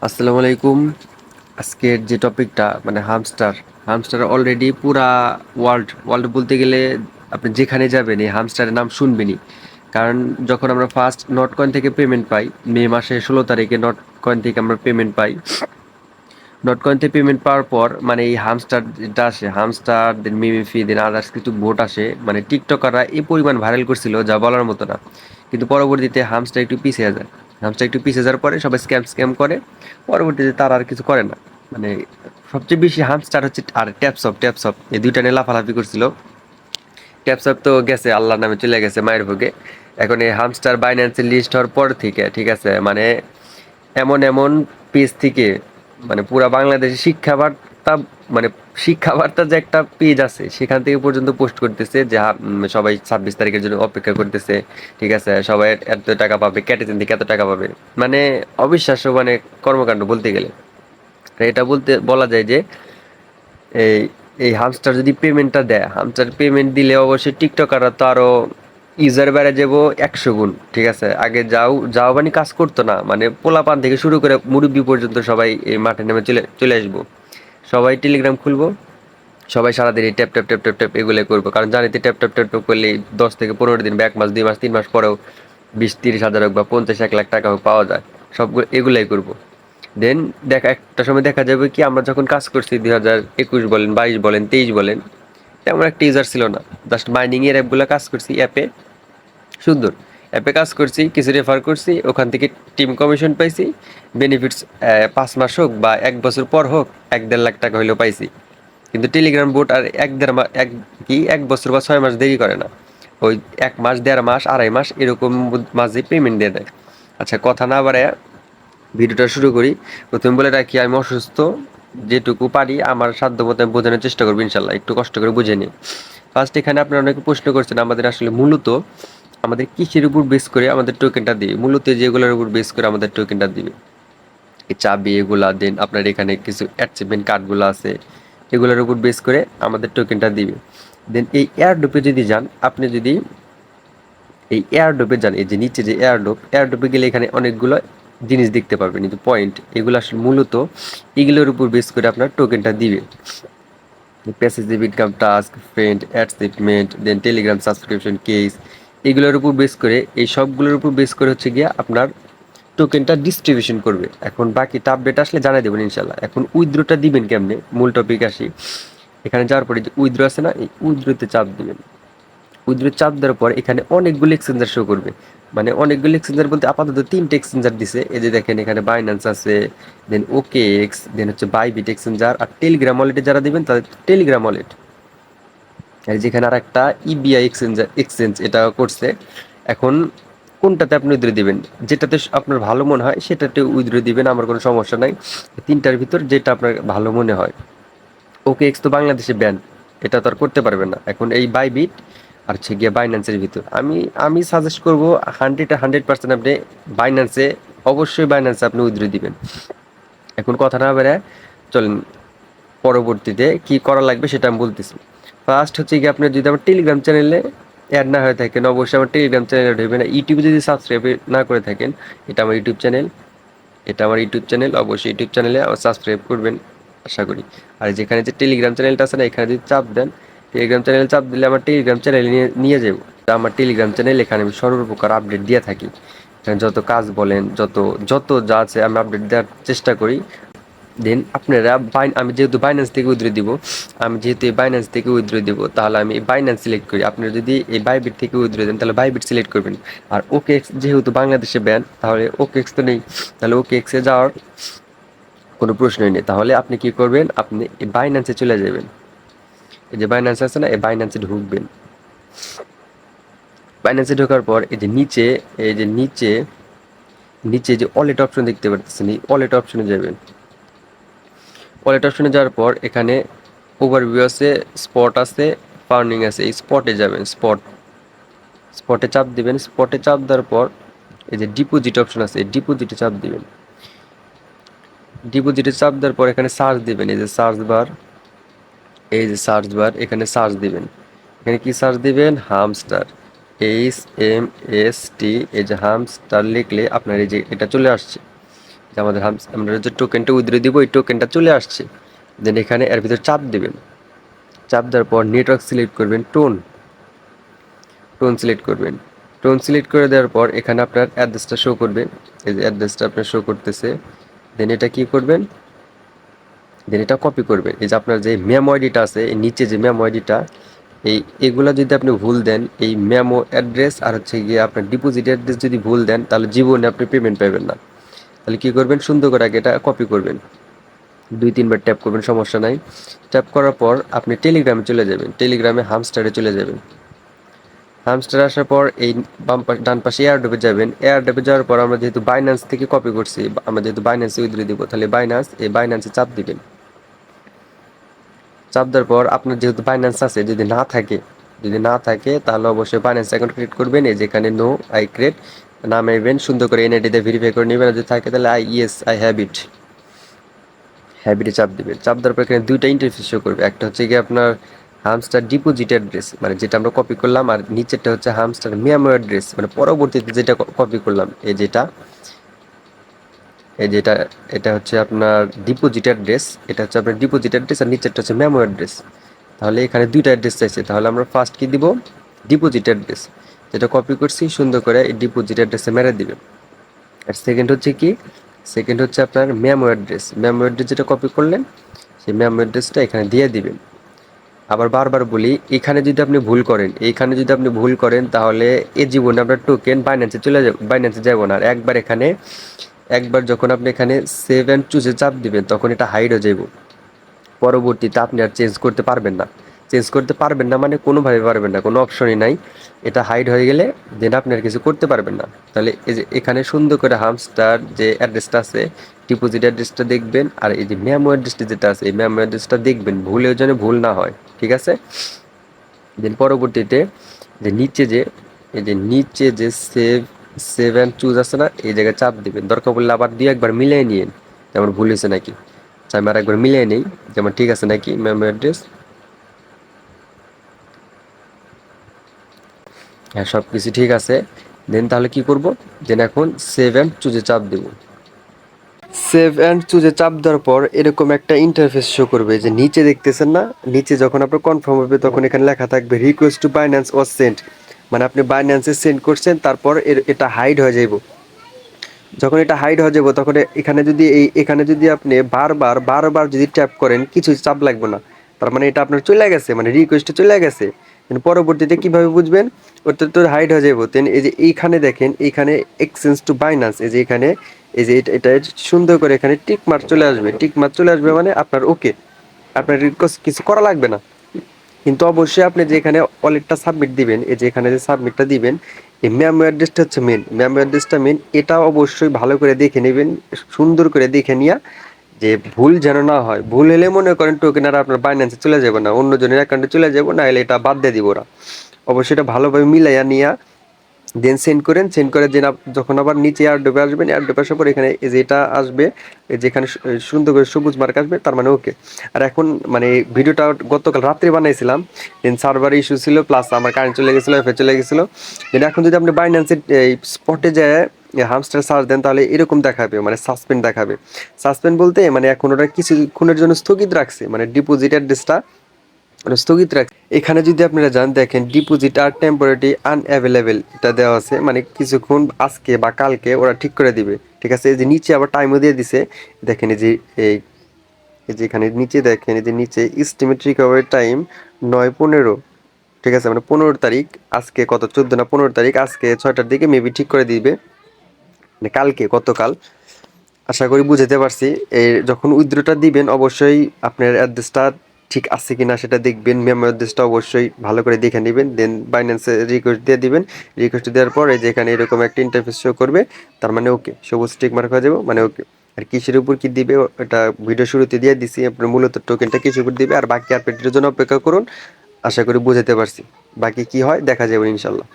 আসসালামু আলাইকুম। আজকের যে টপিকটা মানে হামস্টার অলরেডি পুরা ওয়ার্ল্ড বলতে গেলে আপনি যেখানে যাবেন এই হামস্টারের নাম শুনবেনই। কারণ যখন আমরা ফার্স্ট নট কয়েন থেকে পেমেন্ট পাই, মে মাসের 16 তারিখে নট কয়েন থেকে আমরা পেমেন্ট পাই। নট কয়েন থেকে পেমেন্ট পাওয়ার পর মানে এই হামস্টার যেটা আসে, হামস্টার দেন মিমিফি দেন আদার্স কিছু ভোট আসে, মানে টিকটকাররা এই পরিমাণ ভাইরাল করছিল যা বলার মতো না। কিন্তু পরবর্তীতে হামস্টার একটু পিছিয়ে যায়। হামস্টার একটু পিছিয়ে যাওয়ার পরে সবাই স্ক্যাম করে। পরবর্তীতে তারা আর কিছু করে না। মানে সবচেয়ে বেশি হামস্টার হচ্ছে আর ট্যাপসপ এই দুইটা নিয়ে লাফালাফি করছিল। ট্যাপসপ তো গেছে, আল্লাহর নামে চলে গেছে মায়ের ভোগে। এখন এই হামস্টার বাইন্যান্সের লিস্ট হওয়ার পর থেকে ঠিক আছে, মানে এমন এমন পেজ থেকে মানে পুরা বাংলাদেশে মানে শিক্ষা বার্তা যে একটা পেজ আছে সেখান থেকে পর্যন্ত পোস্ট করতেছে যে সবাই 26 তারিখের জন্য অপেক্ষা করতেছে। ঠিক আছে, সবাই এত টাকা পাবে, ক্যাটেজেন থেকে এত টাকা পাবে। মানে অবিশ্বাস্য মানে কর্মকাণ্ড বলতে গেলে। আর এটা বলা যায় যে এই এই হামস্টার যদি পেমেন্টটা দেয়, হামস্টার পেমেন্ট দিলে অবশ্যই টিকটকাররা তো আরো ইউজার বেড়ে যাবো 100 গুণ। ঠিক আছে, আগে যাও যাও মানে কাজ করতো না, মানে পোলাপান থেকে শুরু করে মুরব্বি পর্যন্ত সবাই এই মাঠে নেমে চলে চলে আসবো। সবাই টেলিগ্রাম খুলবো, সবাই সারাদিন এই ট্যাপ এগুলো করবো। কারণ জানিতে ট্যাপ করলে 10 থেকে 15 দিন বা 1 মাস 2 মাস 3 মাস পরেও 20-30 হাজার হোক বা 50-1 লাখ টাকা হোক পাওয়া যায়। সবগুলো এগুলাই করবো। দেন একটা সময় দেখা যাবে কি আমরা যখন কাজ করছি 2021 বলেন, 22 বলেন, 23 বলেন, তেমন একটা ইউজার ছিল না। জাস্ট মাইনিং এর অ্যাপগুলো কাজ করছি অ্যাপে, সুন্দর অ্যাপে কাজ করছি, কিছু রেফার করছি, ওখান থেকে টিম কমিশন পাইছি। বেনিফিটস 5 মাস হোক বা 1 বছর পর হোক 1-1.5 লাখ টাকা হইলেও পাইছি। কিন্তু টেলিগ্রাম বোট আর 1-1.5 মাস 1 বছর বা 6 মাস দেরি করে না। ওই 1 মাস 1.5 মাস 2.5 মাস এরকম মাঝে পেমেন্ট দিয়ে দেয়। আচ্ছা, কথা না বাড়ায় ভিডিওটা শুরু করি। প্রথমে বলে রাখি আমি অসুস্থ, যেটুকু পারি আমার সাধ্য মতো আমি বোঝানোর চেষ্টা করবো ইনশাল্লাহ, একটু কষ্ট করে বুঝে নিই। ফার্স্ট এখানে আপনারা অনেকে প্রশ্ন করছেন আমাদের আসলে মূলত আমাদের কিসের উপর বেস করে আমাদের টোকেনটা দিবে, মূলত যেগুলোর উপর বেস করে আমাদের টোকেনটা দিবে এই চাবি এগুলা, দেন আপনার এখানে কিছু অ্যাচিভমেন্ট কার্ডগুলো আছে, এগুলোর উপর বেস করে আমাদের টোকেনটা দিবে। দেন এই এয়ারড্রপে যদি যান, আপনি যদি এই এয়ারড্রপে যান, এই যে নিচে যে এয়ারড্রপে গেলে এখানে অনেকগুলো জিনিস দেখতে পারবেন, কিন্তু পয়েন্ট এগুলো আসলে মূলত এগুলোর উপর বেস করে আপনার টোকেনটা দিবে। Passive income, task, friend, achievement, then Telegram subscription, case, এগুলোর উপর বেস করে এই সবগুলোর উপর বেস করে হচ্ছে গিয়া আপনার টোকেনটা ডিস্ট্রিবিউশন করবে। এখন বাকিটা আপডেট আসলে জানাই দেবেন ইনশাল্লাহ। এখন উইথড্রোটা দিবেন কেমনে, মূল টপিক আসি। এখানে যাওয়ার পরে যে উইথড্রো আছে না, এই উইথড্রোতে চাপ দিবেন। উইথড্রো চাপ দেওয়ার পর এখানে অনেকগুলো এক্সচেঞ্জার শো করবে। মানে অনেকগুলো এক্সচেঞ্জার বলতে আপাতত 3টে এক্সচেঞ্জার দিছে। এই যে দেখেন এখানে বাইন্যান্স আছে, দেন ওকে এক্স, দেন হচ্ছে বাইবিট এক্সচেঞ্জার, আর টেলিগ্রাম ওয়ালেটে যারা দিবেন তাদের টেলিগ্রাম ওয়ালেট। আর যেখানে আর একটা ইবিআই এক্সচেঞ্জ এটা করছে। এখন কোনটাতে আপনি উইথড্র দিবেন, যেটাতে আপনার ভালো মনে হয় সেটাতে উইথড্র দিবেন, আমার কোনো সমস্যা নাই। 3টার ভিতর যেটা আপনার ভালো মনে হয়। ওকে এক্স তো বাংলাদেশে ব্যান, এটা তো আর করতে পারবেন না। এখন এই বাইবিট আর হচ্ছে গিয়ে বাইন্যান্সের ভিতর আমি আমি সাজেস্ট করবো 100% আপনি বাইন্যান্সে, অবশ্যই বাইন্যান্সে আপনি উইথড্র দিবেন। এখন কথা না বেড়ায় চলেন পরবর্তীতে কি করা লাগবে সেটা আমি বলতেছি। ফার্স্ট হচ্ছে কি, আপনার যদি আমার টেলিগ্রাম চ্যানেলে অ্যাড না হয়ে থাকেন অবশ্যই আমার টেলিগ্রাম চ্যানেলে ঢুকবেন। না ইউটিউবে যদি সাবস্ক্রাইব না করে থাকেন, এটা আমার ইউটিউব চ্যানেল, এটা আমার ইউটিউব চ্যানেল, অবশ্যই ইউটিউব চ্যানেলে আমার সাবস্ক্রাইব করবেন আশা করি। আর যেখানে যে টেলিগ্রাম চ্যানেলটা আছে না, এখানে যদি চাপ দেন, টেলিগ্রাম চ্যানেলে চাপ দিলে আমার টেলিগ্রাম চ্যানেলে নিয়ে নিয়ে যাবো। তা আমার টেলিগ্রাম চ্যানেল, এখানে আমি সর্বপ্রকার আপডেট দিয়ে থাকি। এখানে যত কাজ বলেন, যত যত যা আছে আমি আপডেট দেওয়ার চেষ্টা করি। দেন আপনারা আমি যেহেতু বাইন্যান্স থেকে উইথড্র দিব, তাহলে আমি বাইন্যান্স সিলেক্ট করি। আপনারা যদি এই বাইবিট থেকে উইথড্র দেন তাহলে বাইবিট সিলেক্ট করবেন। আর ওকে এক্স যেহেতু বাংলাদেশে ব্যান, তাহলে ওকে এক্স তো নেই, তাহলে ওকে এক্সে যাওয়ার কোনো প্রশ্নই নেই। তাহলে আপনি কি করবেন, আপনি এই বাইন্যান্সে চলে যাবেন। এই যে বাইন্যান্স আছে না, এই বাইন্যান্সে ঢুকবেন। বাইন্যান্সে ঢোকার পর এই যে নিচে, এই যে নিচে নিচে যে ওয়ালেট অপশন দেখতে পাচ্ছেন, এই ওয়ালেট অপশনে যাবেন। ওয়ালেট অপশনে যাওয়ার পর এখানে ওভারভিউ আছে, স্পট আছে, ফার্নিং আছে, এই স্পটে যাবেন। স্পটে চাপ দিবেন। স্পটে চাপ দেওয়ার পর এই যে ডিপোজিট অপশন আছে, এই ডিপোজিটে চাপ দিবেন। ডিপোজিটে চাপ দেওয়ার পর এখানে সার্চ দিবেন, এই যে সার্চ বার, এই যে সার্চ বার, এখানে সার্চ দিবেন। এখানে কি সার্চ দিবেন, হামস্টার, HMST, এই যে হামস্টার লিখলে আপনার এই যে এটা চলে আসছে। যে আমাদের আমরা যে টোকেনটা উইথড্র দিব ওই টোকেনটা চলে আসছে। দেন এখানে এর ভিতরে চাপ দেবেন, চাপ দেওয়ার পর নেটওয়ার্ক সিলেক্ট করবেন, টোন সিলেক্ট করবেন। টোন সিলেক্ট করে দেওয়ার পর এখানে আপনার অ্যাড্রেসটা শো করবে, এই যে অ্যাড্রেসটা আপনার শো করতেছে। দেন এটা কি করবেন, দেন এটা কপি করবেন। এই যে আপনার যে মেমো আইডিটা আছে, এই নিচে যে মেমো আইডিটা, এগুলা যদি আপনি ভুল দেন, এই মেমো অ্যাড্রেস আর হচ্ছে গিয়ে আপনার ডিপোজিট অ্যাড্রেস যদি ভুল দেন, তাহলে জীবনে আপনি পেমেন্ট পাবেন না। তাহলে কি করবেন, সুন্দর করে আগে এটা কপি করবেন, 2-3 বার ট্যাপ করবেন, সমস্যা নাই। ট্যাপ করার পর আপনি টেলিগ্রামে চলে যাবেন, টেলিগ্রামে হামস্টারে চলে যাবেন। হামস্টার আসার পর এই ডান পাশে এয়ারড্রপে যাবেন। এয়ারড্রপে যাওয়ার পর আমরা যেহেতু বাইন্যান্স থেকে কপি করছি, আমরা যেহেতু বাইন্যান্সে উইথড্র দিব, তাহলে বাইন্যান্সে চাপ দিবেন। চাপ দেওয়ার পর আপনার যেহেতু বাইন্যান্স আছে, যদি না থাকে তাহলে অবশ্যই বাইন্যান্স অ্যাকাউন্ট ক্রিয়েট করবেন। এই যেখানে নো আই ক্রিয়েট নামাইবেন, সুন্দর করে এনআইডি দিয়ে ভেরিফাই করে নেবেন। যদি থাকে তাহলে আই হ্যাবিটে চাপ দিবেন। চাপ দেওয়ার পর এখানে দুইটা ইন্টারফেস শো করবে, একটা হচ্ছে গিয়ে আপনার হামস্টার ডিপোজিট অ্যাড্রেস, মানে যেটা আমরা কপি করলাম, আর নিচেরটা হচ্ছে হামস্টার মেমো অ্যাড্রেস, মানে পরবর্তীতে যেটা কপি করলাম, এই যেটা এটা হচ্ছে আপনার ডিপোজিট অ্যাড্রেস, এটা হচ্ছে আপনার ডিপোজিট অ্যাড্রেস, আর নিচেরটা হচ্ছে মেমো অ্যাড্রেস। তাহলে এখানে দুইটা অ্যাড্রেস চাইছে, তাহলে আমরা ফার্স্ট কি দিব, ডিপোজিট অ্যাড্রেস, যেটা কপি করছি সুন্দর করে এই ডিপোজিট অ্যাড্রেসে মেরে দিবেন। আর সেকেন্ড হচ্ছে আপনার মেমো অ্যাড্রেস যেটা কপি করলেন, সেই মেমো অ্যাড্রেসটা এখানে দিয়ে দিবেন। আবার বারবার বলি, এইখানে যদি আপনি ভুল করেন তাহলে এ জীবনে আপনার টোকেন বাইন্যান্সে যাব না। আর একবার যখন আপনি এখানে সেভ অ্যান্ড চুজে চাপ দিবেন, তখন এটা হাইড হয়ে যাব। পরবর্তীতে আপনি আর চেঞ্জ করতে পারবেন না মানে কোনোভাবে পারবেন না, কোনো অপশনই নাই। এটা হাইড হয়ে গেলে দেন আপনি আর কিছু করতে পারবেন না। তাহলে এই যে এখানে সুন্দর করে হামস্টার যে অ্যাড্রেসটা আছে, ডিপোজিট অ্যাড্রেসটা দেখবেন, আর এই যে মেমো অ্যাড্রেসটা যেটা আছে, এই মেমো অ্যাড্রেসটা দেখবেন, ভুলেও যেন ভুল না হয়, ঠিক আছে। দেন পরবর্তীতে যে নিচে যে এই যে নিচে যে সেভ অ্যান্ড চুজ আছে না, এই জায়গায় চাপ দিবেন। দরকার পড়লে আবার দিয়ে একবার মিলিয়ে নিন, যেমন ভুল হয়েছে নাকি। আমি আর একবার মিলিয়ে নিই যেমন ঠিক আছে নাকি মেমো অ্যাড্রেস। হ্যাঁ, সব কিছু ঠিক আছে। দেন তাহলে কি করব, দেন এখন সেভ অ্যান্ড চুজে চাপ দেব। সেভ অ্যান্ড চুজে চাপ দেওয়ার পর এরকম একটা ইন্টারফেস শো করবে, যে নিচে দেখতেছেন না, নিচে যখন আপনার কনফার্ম হবে তখন এখানে লেখা থাকবে request to Binance was sent, মানে আপনি বাইন্যান্সে সেন্ড করছেন, তারপর এটা হাইড হয়ে যাইব। যখন এটা হাইড হয়ে যাবো তখন এখানে যদি আপনি বারবার যদি ট্যাপ করেন, কিছু চাপ লাগবে না, তার মানে এটা আপনার চলে গেছে, মানে রিকোয়েস্টে চলে গেছে। কিন্তু পরবর্তীতে কিভাবে বুঝবেন, ওটা তো হাইড হয়ে যাবো। দেন এই যে এইখানে দেখেন, এইখানে এক্সচেঞ্জ টু বাইন্যান্স, এই যে এখানে এই যে এটা সুন্দর করে এখানে টিক মার্ক চলে আসবে মানে আপনার ওকে, আপনার রিকোয়েস্ট কিছু করা লাগবে না। কিন্তু অবশ্যই আপনি যে এখানে ওয়ালেটটা সাবমিট দিবেন, এই যে এখানে যে সাবমিটটা দিবেন, এই মেমো অ্যাড্রেসটা মেন, এটা অবশ্যই ভালো করে দেখে নেবেন, সুন্দর করে দেখে নিয়া, যে ভুল যেন না হয়। ভুল হলে মনে করেন টোকেন আর আপনার বাইন্যান্সে চলে যাবে না, অন্য জনের অ্যাকাউন্টে চলে যাবো, না হলে এটা বাদ দিয়ে দিব ওরা। অবশ্যই এটা ভালোভাবে মিলাইয়া নিয়া দেন সেন্ড করে দেন। যখন আবার নিচে এয়ারড্রপে আসবেন, এয়ারড্রপে আসার পর এখানে এই যে এটা আসবে, যেখানে সুন্দর করে সবুজ মার্ক আসবে, তার মানে ওকে। আর এখন মানে ভিডিওটা গতকাল রাত্রে বানাইছিলাম, দেন সার্ভার ইস্যু ছিল, প্লাস আমার কারেন্ট চলে গেছিলো, এফে চলে গেছিলো। দেন এখন যদি আপনি বাইন্যান্সের এই স্পটে যায় হামস্টার সার্চ দেন, তাহলে এরকম দেখাবে, মানে সাসপেন্ড দেখাবে। সাসপেন্ড বলতে মানে এখন ওটা কিছুক্ষণের জন্য স্থগিত রাখছে, মানে ডিপোজিট অ্যাড্রেসটা স্থগিত রাখছে। এখানে যদি আপনারা যান, দেখেন ডিপোজিট আর টেম্পোরারি আনঅ্যাভেলেবেল এটা দেওয়া আছে, মানে কিছুক্ষণ আজকে বা কালকে ওরা ঠিক করে দিবে, ঠিক আছে। এই যে নিচে আবার টাইমও দিয়ে দিছে, দেখেন এই এই যে এখানে নিচে দেখেন, এই যে নিচে এস্টিমেট রিকভারি টাইম 9:15, ঠিক আছে, মানে 15 তারিখ, আজকে কত 14 না 15 তারিখ, আজকে 6টার দিকে মেবি ঠিক করে দিবে, মানে গতকাল। আশা করি বুঝাতে পারছি। এই যখন উইথড্রটা দিবেন অবশ্যই আপনার অ্যাড্রেসটা ঠিক আছে কিনা সেটা দেখবেন, মেমো অ্যাড্রেসটা অবশ্যই ভালো করে দেখে নেবেন। দেন বাইন্যান্সে রিকোয়েস্ট দিয়ে দিবেন। রিকোয়েস্ট দেওয়ার পর এই যে এখানে এরকম একটা ইন্টারফেস শো করবে, তার মানে ওকে, সবুজ টিক মার্ক হয়ে যাবে, মানে ওকে। আর কিসের উপর কি দিবে এটা ভিডিও শুরুতে দিয়ে দিছি, আপনার মূলত টোকেনটা কিসের উপর দিবে, আর বাকি আপডেটের জন্য অপেক্ষা করুন। আশা করি বুঝাতে পারছি, বাকি কি হয় দেখা যাবে ইনশাল্লাহ।